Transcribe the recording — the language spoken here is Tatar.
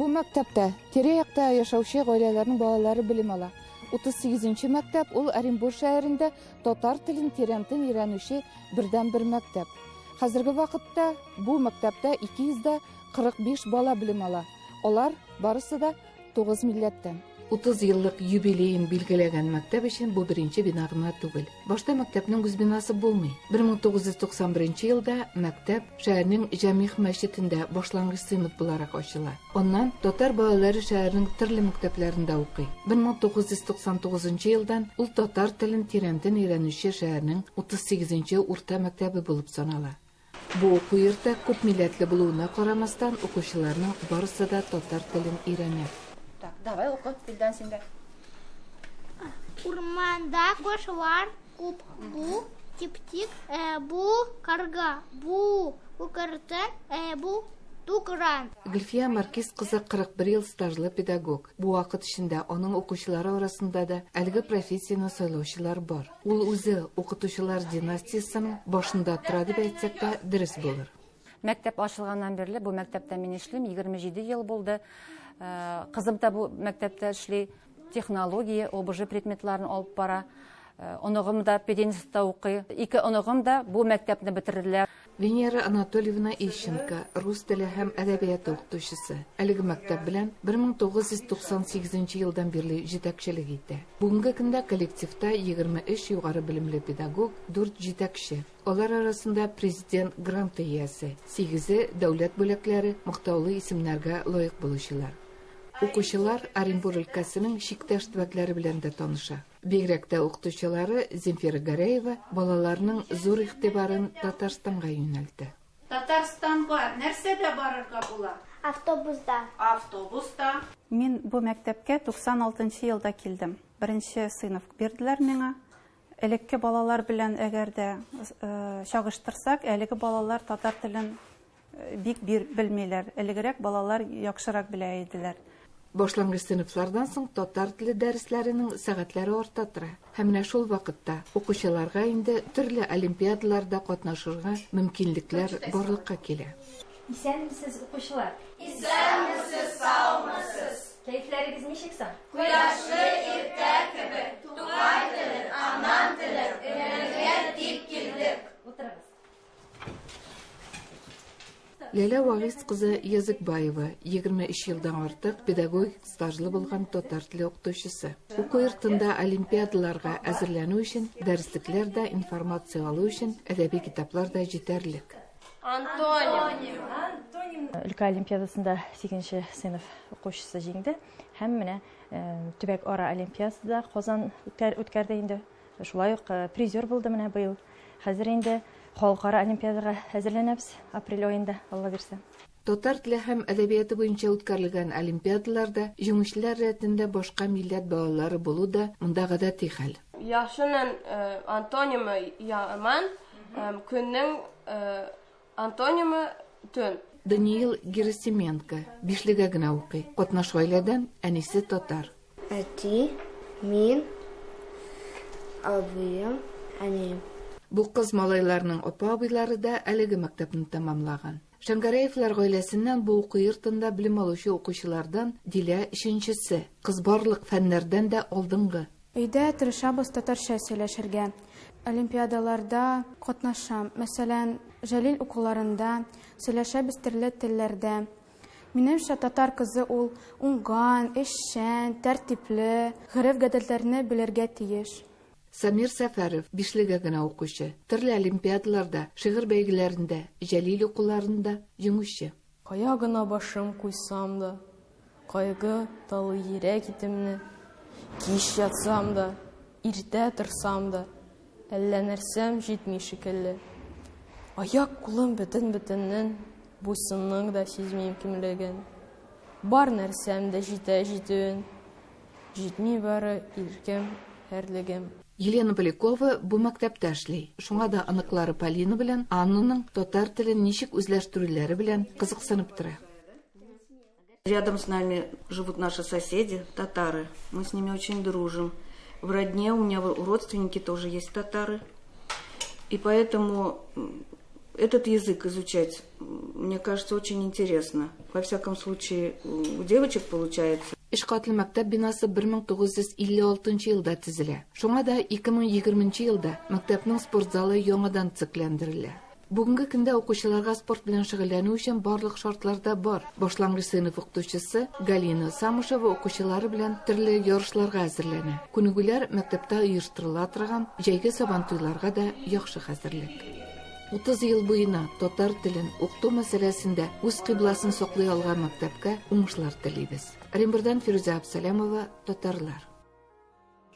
Бу мәктәптә тирә-якта яшәүче гаиләләрнең балалары белем ала. 38-нче мәктәп ул Оренбур шәһәрендә татар телен тирәнтен өйрәнүче бердән-бер мәктәп. Хәзерге вакытта бу мәктәптә 245 бала белем ала. Алар барысы да 9 милләттән. 30 еллык юбилейын билгеләгән мәктәп өчен бу беренче бина гына түгел. Башта мәктәпнең үз бинасы булмый. 1991 елда мәктәп шәһәрнең Җәмигъ мәчетендә башлангыч сыйныф буларак ачыла. Аннан татар балалары шәһәрнең төрле мәктәпләрендә укый. 1999 елдан ул татар телен тирәнтен өйрәнүче шәһәрнең 38-нче урта мәктәбе булып санала. Бу уку йорты күп милләтле булуына карамастан укучыларның барысы да татар телен өйрәнә. Так, давай оку, Билдан син дә. Урманда кошлар күп. Бу тип-тик, бу карга, бу укыртын, бу тукран. Гөлфия Маркиз кызы 41 ел стажлы педагог. Бу вакыт эчендә аның укучылары арасында да әлеге профессияны сайлаучылар бар. Ул үзе укытучылар династиясының башында тора дип әйтсәк тә дөрес булыр. Мәктәп ачылганнан бирле бу мәктәптә мин эшлим, 27 ел булды. Кызым да бу мәктәптә эшли, технология, ОБЖ предметларын алып бара. Оныгым да пединститутта укый. Ике оныгым да бу мәктәпне бетерделәр. Венера Анатольевна Ищенко, рус теле һәм әдәбияты укытучысы. Әлеге мәктәп белән 1998 елдан бирле җитәкчелек итә. Бүгенге көндә коллективта 23 югары белемле педагог, 4 җитәкче. Алар арасында президент гранты иясе, 8 дәүләт бүләкләре, мактаулы исемнәргә лаек булучылар. Укучылар Оренбур өлкәсенең чиктәш төбәкләре белән дә таныша. Бигрәк тә укытучылары Земфира Гареева балаларның зур игътибарын Татарстанга юнәлтте. Татарстанга нәрсәдә барырга була? Автобуста. Автобуста. Мин бу мәктәпкә 96 елда килдем. Беренче сыйныф бирделәр миңа. Элекке балалар белән әгәр дә чагыштырсак, әлеге балалар татар телен бик белмиләр. Элегрәк балалар яхшырак белә иделәр. Башлангыч сыйныфлардан соң татар теле дәресләренең сәгатьләре арта тора. Һәм менә шул вакытта укучыларга инде төрле олимпиадаларда катнашырга мөмкинлекләр барлыкка килә. Исәнмесез укучылар? Исәнмесез, саумысыз? Кәйфләрегез ничек соң? Кояшлы иртә кебек, Тукай телен, анам телен өйрәнергә дип килдек. Утырыгыз. Ләлә Вагиз кызы Языкбаева 23 елдан артык педагогик стажлы булган татар теле укытучысы. Уку йортында олимпиадаларга әзерләнү өчен, дәреслекләр дә, информация алу өчен әдәби китаплар да җитәрлек. Антоним. Өлкә олимпиадасында 8-нче сыйныф укучысы җиңде. Һәм менә төбәк ара олимпиадасында Казан үткәрде инде. Шулай ук призер булды менә быел. Хәзер инде халыкара олимпиадага әзерләнәбез апрель аенда, Алла бирсә. Татар теле һәм әдәбияты буенча үткәрелгән олимпиадаларда җиңүчеләр рәтендә башка милләт балалары булу да монда гадәти хәл. Яхшының антонимы яман, көннең антонимы төн. Даниил Герасименко бишлегә генә укый. Катнаш гаиләдән әнисе татар. Әти, мин, абыем, әнием. Бу кыз малайларның апа-абыйлары да әлеге мәктәпне тәмамлаган. Шәңгәрәевләр гаиләсеннән бу уку йортында белем алучы укучылардан Дилә өченчесе. Кыз барлык фәннәрдән дә алдынгы. Өйдә тырышабыз татарча сөйләшергә. Олимпиадаларда катнашам. Мәсәлән, Җәлил укуларында сөйләшәбез төрле телләрдә. Минемчә, татар кызы ул уңган, эшчән, тәртипле, гырыф-гадәтләрне белергә тиеш. Самир Сәфәров бишлегә генә укучы. Төрле олимпиадаларда, шигырь бәйгеләрендә, Җәлил укуларында җиңүче. Кая гына башым куйсам да, кайгы талы йөрәк итемне, кич ятсам да, иртә торсам да, әллә нәрсәм җитми шикелле. Аяк кулым бөтен-бөтеннән, буйсынның да сизмим кимлеген. Бар нәрсәм дә җитүен, җитми бары иркем, һәрлегем. Елена Полякова бу мәктәптә эшли. Шуңа да аныклары Полина белән Аннаның татар телен ничек үзләштерүләре белән кызыксынып тора. Рядом с нами живут наши соседи, татары. Мы с ними очень дружим. В родне у меня родственники тоже есть татары. И поэтому этот язык изучать, мне кажется, очень интересно. Во всяком случае, у девочек получается. Ишкатлы мәктәп бинасы 1956 елда төзелә. Шуңа да 2020 елда мәктәпнең спорт залы яңадан төзекләндерелә. Бүгенге көндә укучыларга спорт белән шөгыльләнү өчен барлык шартларда бар. Башлангыч сыйныф укытучысы Галина Самышева укучылары белән төрле ярышларга әзерләнә. Күнегүләр мәктәптә оештырыла торган җәйге сабантуйларга да яхшы хәзерлек. 30 ел буена татар телен укыту мәсьәләсендә үз кыйбласын саклый алган мәктәпкә уңышлар телибез. Оренбургдан Фируза Абсалямова, Татарлар.